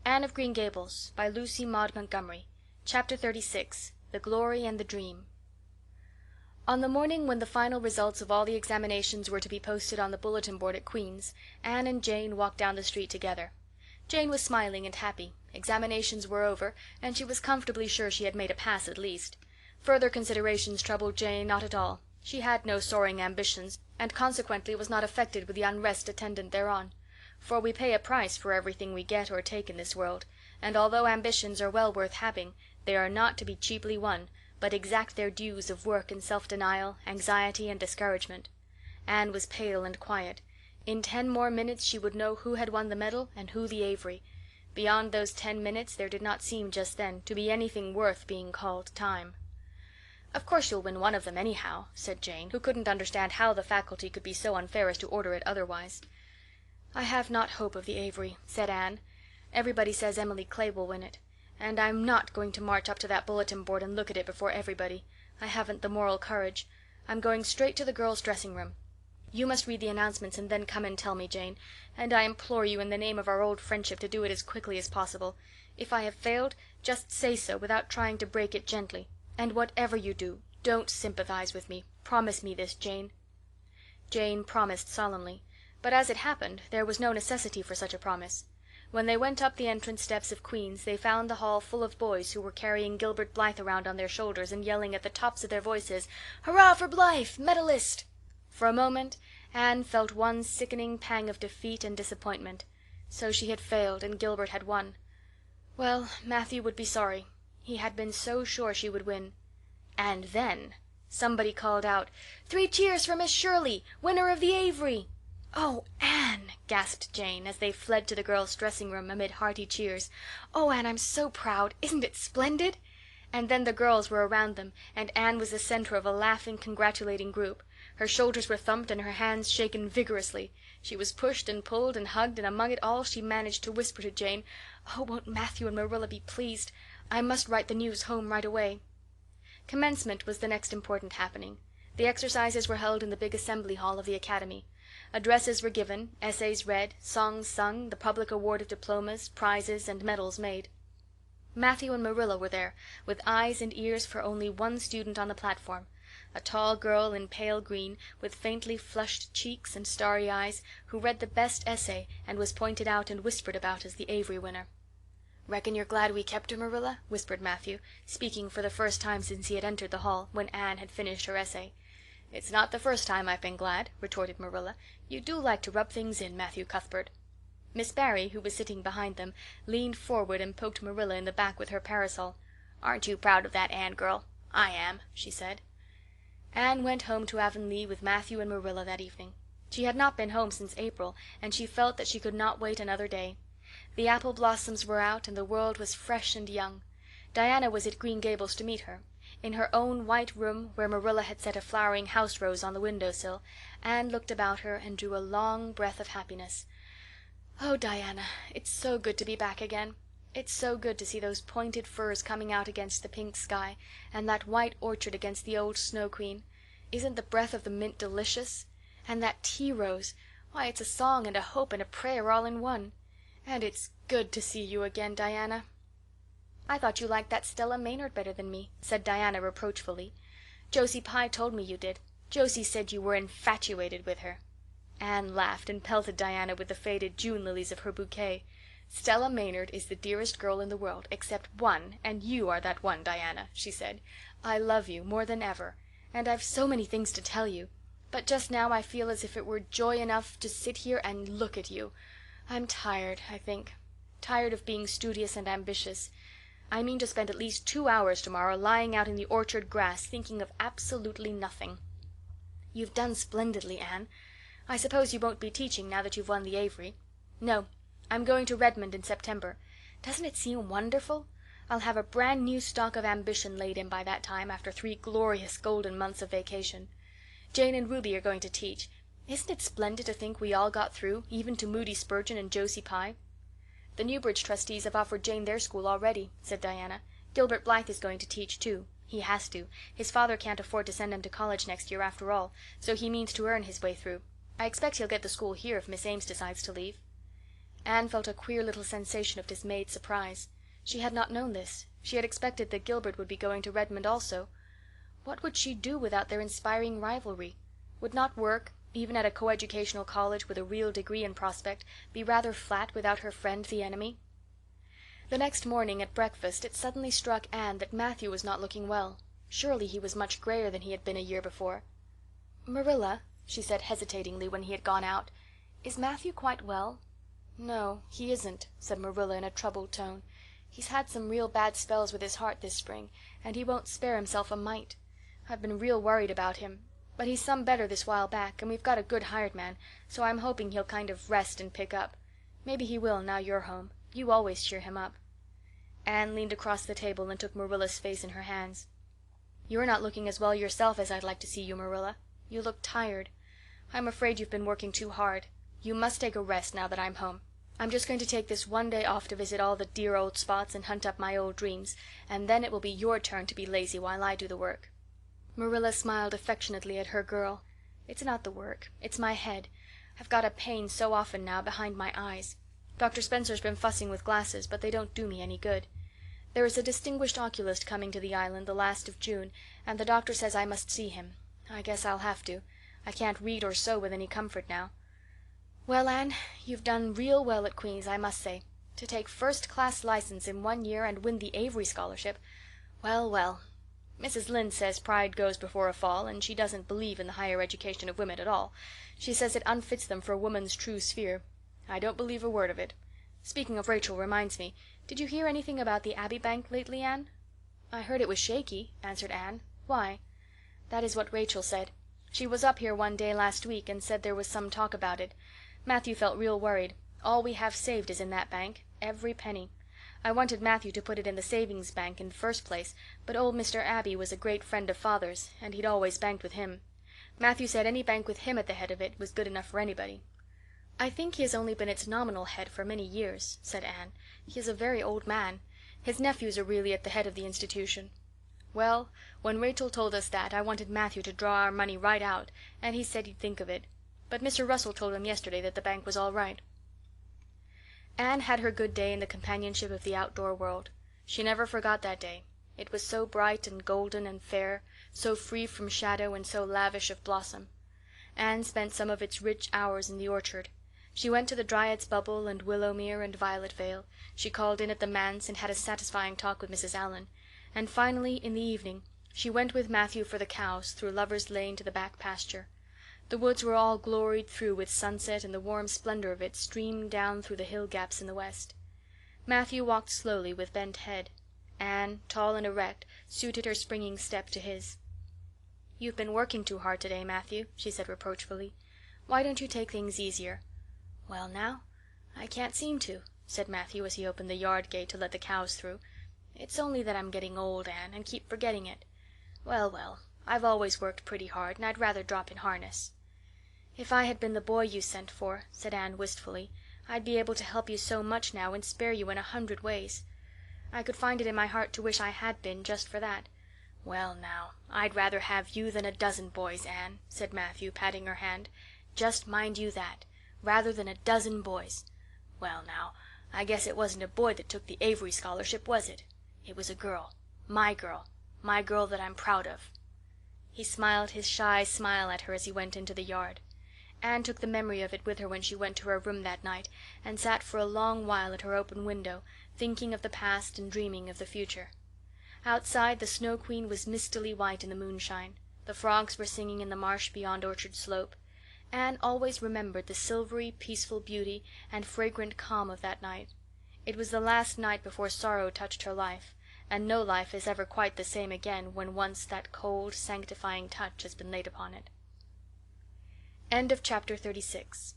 Anne of Green Gables, by Lucy Maud Montgomery. Chapter 36. The Glory and the Dream. On the morning when the final results of all the examinations were to be posted on the bulletin board at Queen's, Anne and Jane walked down the street together. Jane was smiling and happy. Examinations were over, and she was comfortably sure she had made a pass at least. Further considerations troubled Jane not at all. She had no soaring ambitions, and consequently was not affected with the unrest attendant thereon. For we pay a price for everything we get or take in this world, and although ambitions are well worth having, they are not to be cheaply won, but exact their dues of work and self-denial, anxiety and discouragement. Anne was pale and quiet. In 10 more minutes she would know who had won the medal and who the Avery. Beyond those 10 minutes there did not seem just then to be anything worth being called time. "Of course you'll win one of them anyhow," said Jane, who couldn't understand how the faculty could be so unfair as to order it otherwise. "I have not hope of the Avery," said Anne. "Everybody says Emily Clay will win it, and I'm not going to march up to that bulletin board and look at it before everybody. I haven't the moral courage. I'm going straight to the girls' dressing room. You must read the announcements and then come and tell me, Jane, and I implore you in the name of our old friendship to do it as quickly as possible. If I have failed, just say so without trying to break it gently. And whatever you do, don't sympathize with me. Promise me this, Jane." Jane promised solemnly, but as it happened there was no necessity for such a promise. When they went up the entrance steps of Queen's they found the hall full of boys who were carrying Gilbert Blythe around on their shoulders and yelling at the tops of their voices, "Hurrah for Blythe, medalist!" For a moment Anne felt one sickening pang of defeat and disappointment. So she had failed and Gilbert had won. Well, Matthew would be sorry. He had been so sure she would win. And then somebody called out, "3 cheers for Miss Shirley, winner of the Avery!" "Oh, Anne!" gasped Jane, as they fled to the girls' dressing room amid hearty cheers. "Oh, Anne, I'm so proud. Isn't it splendid?" And then the girls were around them, and Anne was the center of a laughing, congratulating group. Her shoulders were thumped and her hands shaken vigorously. She was pushed and pulled and hugged, and among it all she managed to whisper to Jane, "Oh, won't Matthew and Marilla be pleased? I must write the news home right away." Commencement was the next important happening. The exercises were held in the big assembly hall of the academy. Addresses were given, essays read, songs sung, the public award of diplomas, prizes, and medals made. Matthew and Marilla were there, with eyes and ears for only one student on the platform, a tall girl in pale green, with faintly flushed cheeks and starry eyes, who read the best essay and was pointed out and whispered about as the Avery winner. "Reckon you're glad we kept her, Marilla?" whispered Matthew, speaking for the first time since he had entered the hall, when Anne had finished her essay. "It's not the first time I've been glad," retorted Marilla. "You do like to rub things in, Matthew Cuthbert." Miss Barry, who was sitting behind them, leaned forward and poked Marilla in the back with her parasol. "Aren't you proud of that, Anne girl? I am," she said. Anne went home to Avonlea with Matthew and Marilla that evening. She had not been home since April, and she felt that she could not wait another day. The apple blossoms were out and the world was fresh and young. Diana was at Green Gables to meet her. In her own white room, where Marilla had set a flowering house rose on the window-sill, Anne looked about her and drew a long breath of happiness. "Oh, Diana, it's so good to be back again. It's so good to see those pointed firs coming out against the pink sky, and that white orchard against the old Snow Queen. Isn't the breath of the mint delicious? And that tea rose, why, it's a song and a hope and a prayer all in one. And it's good to see you again, Diana." "I thought you liked that Stella Maynard better than me," said Diana reproachfully. "Josie Pye told me you did. Josie said you were infatuated with her." Anne laughed and pelted Diana with the faded June lilies of her bouquet. "Stella Maynard is the dearest girl in the world, except one, and you are that one, Diana," she said. "I love you more than ever, and I've so many things to tell you, but just now I feel as if it were joy enough to sit here and look at you. I'm tired, I think. Tired of being studious and ambitious. I mean to spend at least 2 hours tomorrow lying out in the orchard grass thinking of absolutely nothing." "You've done splendidly, Anne. I suppose you won't be teaching now that you've won the Avery." "No. I'm going to Redmond in September. Doesn't it seem wonderful? I'll have a brand new stock of ambition laid in by that time, after 3 glorious golden months of vacation. Jane and Ruby are going to teach. Isn't it splendid to think we all got through, even to Moody Spurgeon and Josie Pye?" "The Newbridge trustees have offered Jane their school already," said Diana. "Gilbert Blythe is going to teach too. He has to. His father can't afford to send him to college next year after all, so he means to earn his way through. I expect he'll get the school here if Miss Ames decides to leave." Anne felt a queer little sensation of dismayed surprise. She had not known this. She had expected that Gilbert would be going to Redmond also. What would she do without their inspiring rivalry? Would not work, even at a coeducational college with a real degree in prospect, be rather flat without her friend the enemy? The next morning at breakfast it suddenly struck Anne that Matthew was not looking well. Surely he was much grayer than he had been a year before. "Marilla," she said hesitatingly when he had gone out, "is Matthew quite well?" "No, he isn't," said Marilla in a troubled tone. "He's had some real bad spells with his heart this spring, and he won't spare himself a mite. I've been real worried about him. But he's some better this while back, and we've got a good hired man, so I'm hoping he'll kind of rest and pick up. Maybe he will now you're home. You always cheer him up." Anne leaned across the table and took Marilla's face in her hands. "You're not looking as well yourself as I'd like to see you, Marilla. You look tired. I'm afraid you've been working too hard. You must take a rest now that I'm home. I'm just going to take this one day off to visit all the dear old spots and hunt up my old dreams, and then it will be your turn to be lazy while I do the work." Marilla smiled affectionately at her girl. "It's not the work. It's my head. I've got a pain so often now behind my eyes. Dr. Spencer's been fussing with glasses, but they don't do me any good. There is a distinguished oculist coming to the island the last of June, and the doctor says I must see him. I guess I'll have to. I can't read or sew with any comfort now. Well, Anne, you've done real well at Queen's, I must say. To take first-class license in 1 year and win the Avery scholarship. Well, well. Mrs. Lynde says pride goes before a fall, and she doesn't believe in the higher education of women at all. She says it unfits them for a woman's true sphere. I don't believe a word of it. Speaking of Rachel reminds me, did you hear anything about the Abbey Bank lately, Anne?" "I heard it was shaky," answered Anne. "Why?" "That is what Rachel said. She was up here one day last week and said there was some talk about it. Matthew felt real worried. All we have saved is in that bank, every penny. I wanted Matthew to put it in the savings bank in the first place, but old Mr. Abbey was a great friend of father's, and he'd always banked with him. Matthew said any bank with him at the head of it was good enough for anybody." "I think he has only been its nominal head for many years," said Anne. "He is a very old man. His nephews are really at the head of the institution." "Well, when Rachel told us that, I wanted Matthew to draw our money right out, and he said he'd think of it. But Mr. Russell told him yesterday that the bank was all right." Anne had her good day in the companionship of the outdoor world. She never forgot that day. It was so bright and golden and fair, so free from shadow and so lavish of blossom. Anne spent some of its rich hours in the orchard. She went to the Dryad's Bubble and Willowmere and Violet Vale. She called in at the manse and had a satisfying talk with Mrs. Allan. And finally, in the evening, she went with Matthew for the cows through Lover's Lane to the back pasture. The woods were all gloried through with sunset, and the warm splendor of it streamed down through the hill gaps in the west. Matthew walked slowly with bent head. Anne, tall and erect, suited her springing step to his. "You've been working too hard today, Matthew," she said reproachfully. "Why don't you take things easier?" "Well now, I can't seem to," said Matthew as he opened the yard gate to let the cows through. "It's only that I'm getting old, Anne, and keep forgetting it. Well, well, I've always worked pretty hard, and I'd rather drop in harness." "If I had been the boy you sent for," said Anne wistfully, "I'd be able to help you so much now and spare you in 100 ways. I could find it in my heart to wish I had been, just for that." "Well now, I'd rather have you than a dozen boys, Anne," said Matthew, patting her hand. "Just mind you that. Rather than a dozen boys. Well now, I guess it wasn't a boy that took the Avery scholarship, was it? It was a girl. My girl that I'm proud of." He smiled his shy smile at her as he went into the yard. Anne took the memory of it with her when she went to her room that night, and sat for a long while at her open window, thinking of the past and dreaming of the future. Outside, the Snow Queen was mistily white in the moonshine. The frogs were singing in the marsh beyond Orchard Slope. Anne always remembered the silvery, peaceful beauty and fragrant calm of that night. It was the last night before sorrow touched her life, and no life is ever quite the same again when once that cold, sanctifying touch has been laid upon it. End of Chapter 36.